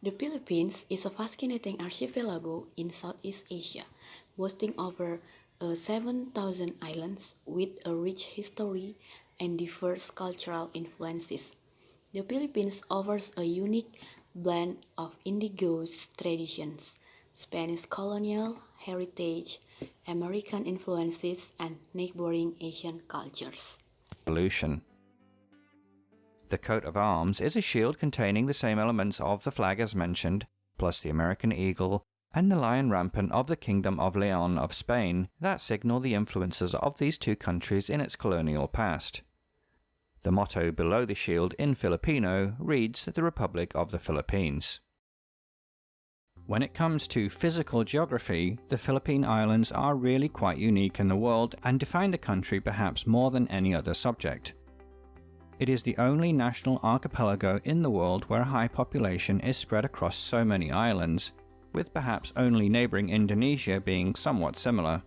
The Philippines is a fascinating archipelago in Southeast Asia, boasting over 7,000 islands with a rich history and diverse cultural influences. The Philippines offers a unique blend of indigenous traditions, Spanish colonial heritage, American influences, and neighboring Asian cultures. Revolution. The coat of arms is a shield containing the same elements of the flag as mentioned, plus the American eagle and the lion rampant of the Kingdom of Leon of Spain that signal the influences of these two countries in its colonial past. The motto below the shield in Filipino reads the Republic of the Philippines. When it comes to physical geography, the Philippine Islands are really quite unique in the world and define the country perhaps more than any other subject. It is the only national archipelago in the world where a high population is spread across so many islands, with perhaps only neighbouring Indonesia being somewhat similar.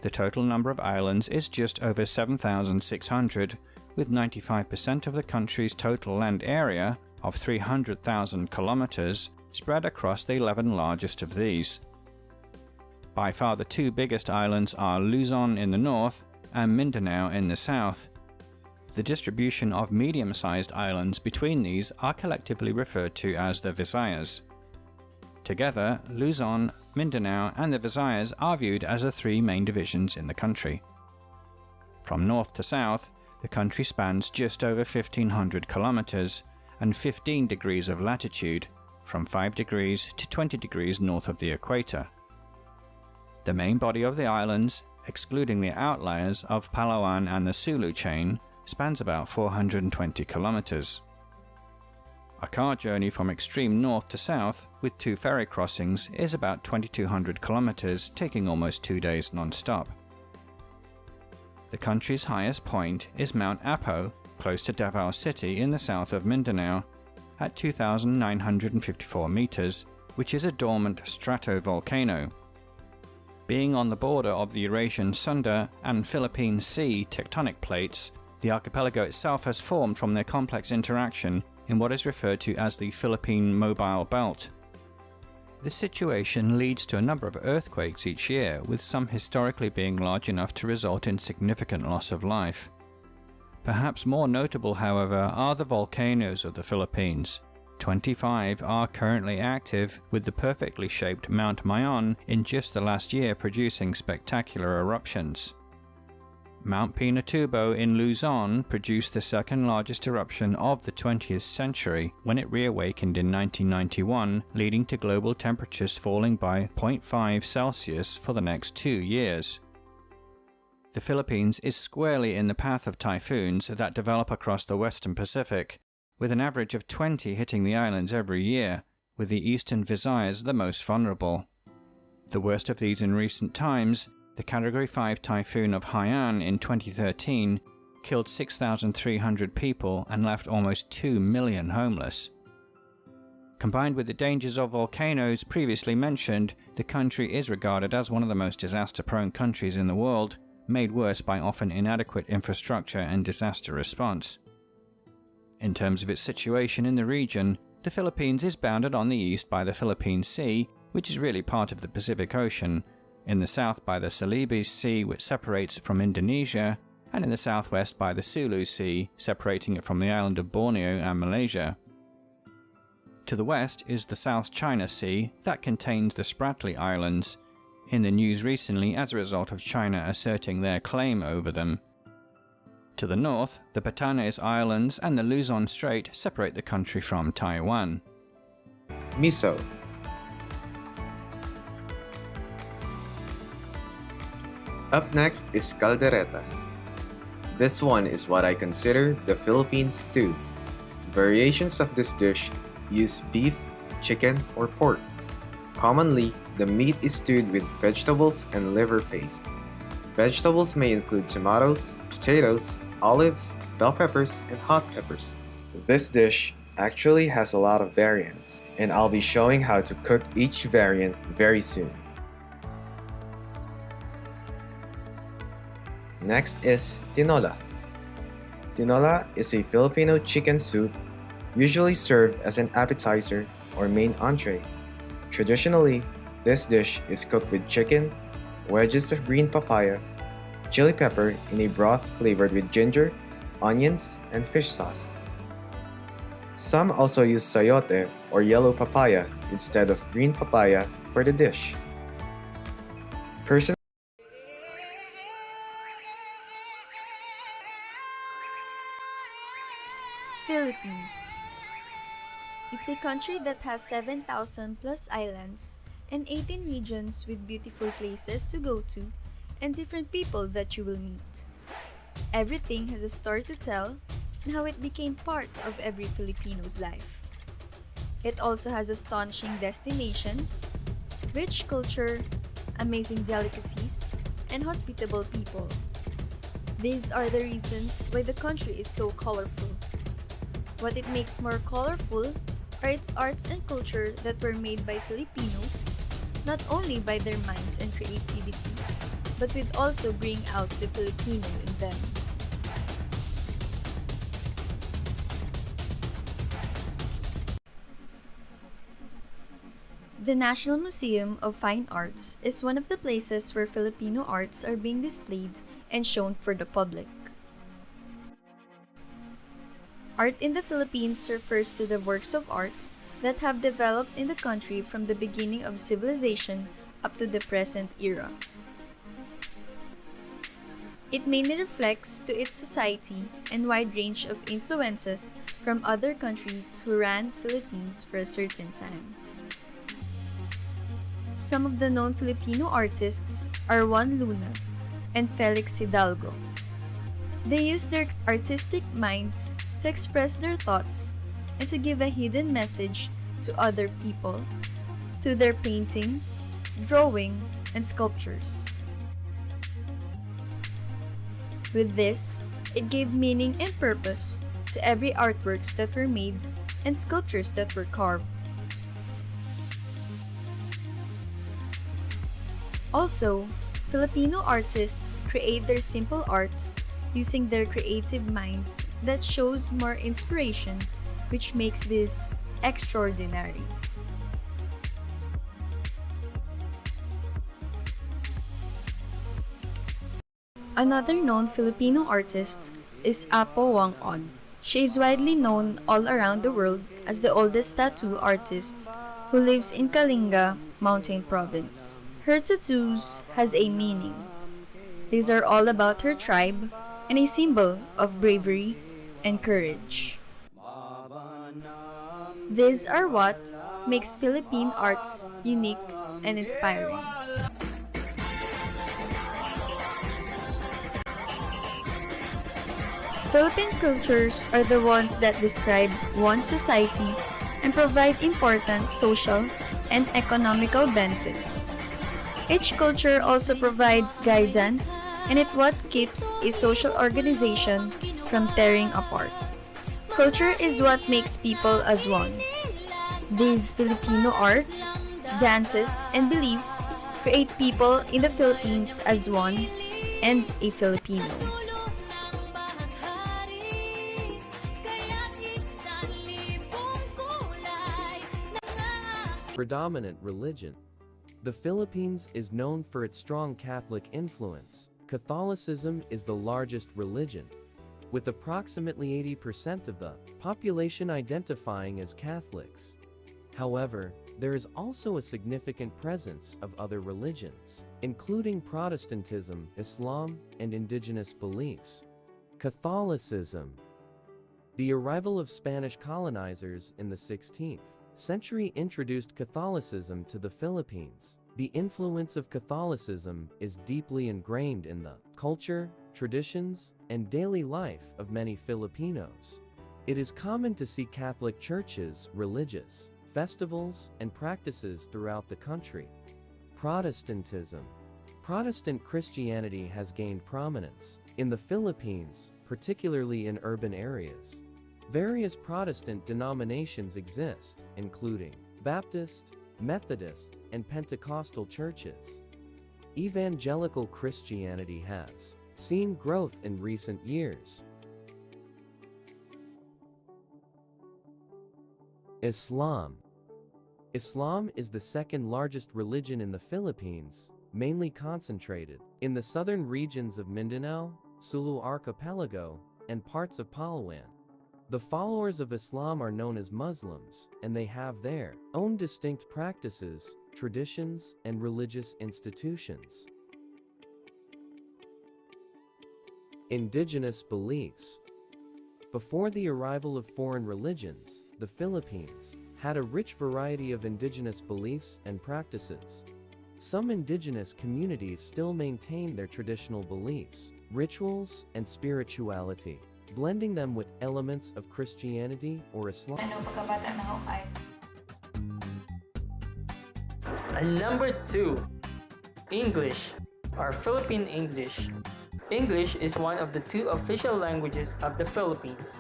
The total number of islands is just over 7,600, with 95% of the country's total land area of 300,000 kilometres spread across the 11 largest of these. By far the two biggest islands are Luzon in the north and Mindanao in the south. The distribution of medium-sized islands between these are collectively referred to as the Visayas. Together, Luzon, Mindanao and the Visayas are viewed as the three main divisions in the country. From north to south, the country spans just over 1,500 kilometers and 15 degrees of latitude, from 5 degrees to 20 degrees north of the equator. The main body of the islands, excluding the outliers of Palawan and the Sulu chain, spans about 420 kilometers. A car journey from extreme north to south, with 2 ferry crossings, is about 2,200 kilometers, taking almost 2 days non-stop. The country's highest point is Mount Apo, close to Davao City in the south of Mindanao, at 2,954 meters, which is a dormant stratovolcano. Being on the border of the Eurasian Sunda and Philippine Sea tectonic plates, the archipelago itself has formed from their complex interaction in what is referred to as the Philippine Mobile Belt. This situation leads to a number of earthquakes each year, with some historically being large enough to result in significant loss of life. Perhaps more notable, however, are the volcanoes of the Philippines. 25 are currently active, with the perfectly shaped Mount Mayon in just the last year producing spectacular eruptions. Mount Pinatubo in Luzon produced the second largest eruption of the 20th century when it reawakened in 1991, leading to global temperatures falling by 0.5 Celsius for the next 2 years. The Philippines is squarely in the path of typhoons that develop across the western Pacific, with an average of 20 hitting the islands every year, with the eastern Visayas the most vulnerable. The worst of these in recent times, the Category 5 typhoon of Haiyan in 2013, killed 6,300 people and left almost 2 million homeless. Combined with the dangers of volcanoes previously mentioned, the country is regarded as one of the most disaster-prone countries in the world, made worse by often inadequate infrastructure and disaster response. In terms of its situation in the region, the Philippines is bounded on the east by the Philippine Sea, which is really part of the Pacific Ocean, in the south by the Celebes Sea, which separates it from Indonesia, and in the southwest by the Sulu Sea, separating it from the island of Borneo and Malaysia. To the west is the South China Sea that contains the Spratly Islands, in the news recently as a result of China asserting their claim over them. To the north, the Batanes Islands and the Luzon Strait separate the country from Taiwan. Miso. Up next is caldereta. This one is what I consider the Philippine stew. Variations of this dish use beef, chicken, or pork. Commonly, the meat is stewed with vegetables and liver paste. Vegetables may include tomatoes, potatoes, olives, bell peppers, and hot peppers. This dish actually has a lot of variants, and I'll be showing how to cook each variant very soon. Next is tinola. Tinola is a Filipino chicken soup usually served as an appetizer or main entree. Traditionally, this dish is cooked with chicken, wedges of green papaya, chili pepper in a broth flavored with ginger, onions, and fish sauce. Some also use sayote or yellow papaya instead of green papaya for the dish. Personally, Philippines. It's a country that has 7,000 plus islands and 18 regions with beautiful places to go to and different people that you will meet. Everything has a story to tell and how it became part of every Filipino's life. It also has astonishing destinations, rich culture, amazing delicacies, and hospitable people. These are the reasons why the country is so colorful. What it makes more colorful are its arts and culture that were made by Filipinos, not only by their minds and creativity, but will also bring out the Filipino in them. The National Museum of Fine Arts is one of the places where Filipino arts are being displayed and shown for the public. Art in the Philippines refers to the works of art that have developed in the country from the beginning of civilization up to the present era. It mainly reflects to its society and wide range of influences from other countries who ran Philippines for a certain time. Some of the known Filipino artists are Juan Luna and Felix Hidalgo. They use their artistic minds to express their thoughts and to give a hidden message to other people through their painting, drawing, and sculptures. With this, it gave meaning and purpose to every artworks that were made and sculptures that were carved. Also, Filipino artists create their simple arts using their creative minds that shows more inspiration, which makes this extraordinary. Another known Filipino artist is Apo Wang-on. She is widely known all around the world as the oldest tattoo artist who lives in Kalinga Mountain Province. Her tattoos has a meaning. These are all about her tribe and a symbol of bravery and courage. These are what makes Philippine arts unique and inspiring. Philippine cultures are the ones that describe one's society and provide important social and economical benefits. Each culture also provides guidance, and it what keeps a social organization from tearing apart. Culture is what makes people as one. These Filipino arts, dances, and beliefs create people in the Philippines as one and a Filipino. Predominant religion. The Philippines is known for its strong Catholic influence. Catholicism is the largest religion, with approximately 80% of the population identifying as Catholics. However, there is also a significant presence of other religions, including Protestantism, Islam, and indigenous beliefs. Catholicism. The arrival of Spanish colonizers in the 16th century introduced Catholicism to the Philippines. The influence of Catholicism is deeply ingrained in the culture, traditions, and daily life of many Filipinos. It is common to see Catholic churches, religious festivals, and practices throughout the country. Protestantism. Protestant Christianity has gained prominence in the Philippines, particularly in urban areas. Various Protestant denominations exist, including Baptist, Methodist, and Pentecostal churches. Evangelical Christianity has seen growth in recent years. Islam. Islam is the second largest religion in the Philippines, mainly concentrated in the southern regions of Mindanao, Sulu Archipelago, and parts of Palawan. The followers of Islam are known as Muslims, and they have their own distinct practices, traditions, and religious institutions. Indigenous beliefs. Before the arrival of foreign religions, the Philippines had a rich variety of indigenous beliefs and practices. Some indigenous communities still maintain their traditional beliefs, rituals, and spirituality, blending them with elements of Christianity or Islam. And number 2, English, or Philippine English. English is one of the 2 official languages of the Philippines.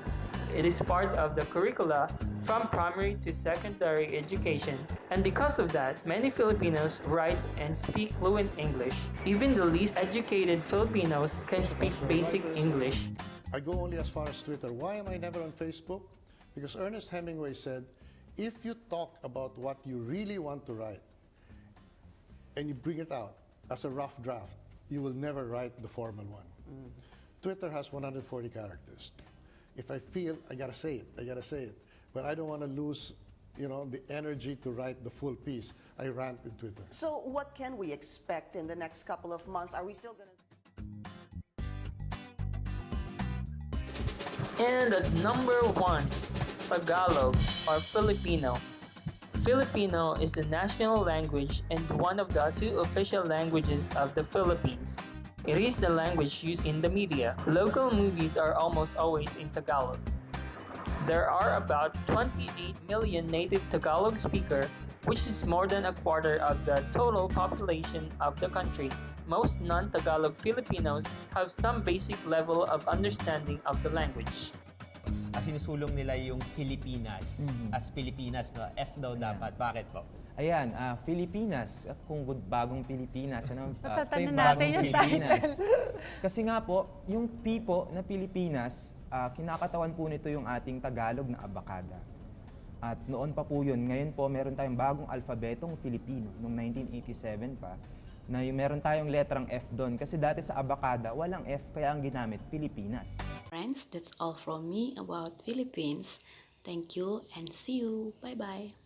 It is part of the curricula from primary to secondary education, and because of that, many Filipinos write and speak fluent English. Even the least educated Filipinos can speak basic English. I go only as far as Twitter. Why am I never on Facebook? Because Ernest Hemingway said, if you talk about what you really want to write and you bring it out as a rough draft, you will never write the formal one. Twitter has 140 characters. If I feel, I gotta say it. But I don't want to lose, the energy to write the full piece. I rant in Twitter. So what can we expect in the next couple of months? Are we still going to... And at number 1, Tagalog, or Filipino. Filipino is the national language and one of the 2 official languages of the Philippines. It is the language used in the media. Local movies are almost always in Tagalog. There are about 28 million native Tagalog speakers, which is more than a quarter of the total population of the country. Most non-Tagalog Filipinos have some basic level of understanding of the language. Sinusulong nila yung Filipinas as Pilipinas, no? F daw dapat. Bakit po? Ayan, Filipinas, at kung bagong Pilipinas, Natatanda natin bagong yung Pilipinas. Kasi nga po, yung P po na Pilipinas, kinakatawan po nito yung ating Tagalog na abakada. At noon pa po yun, ngayon po meron tayong bagong alfabetong Filipino, noong 1987 pa, na meron tayong letrang F doon. Kasi dati sa abakada, walang F, kaya ang ginamit, Pilipinas. Friends, that's all from me about Philippines. Thank you and see you. Bye-bye.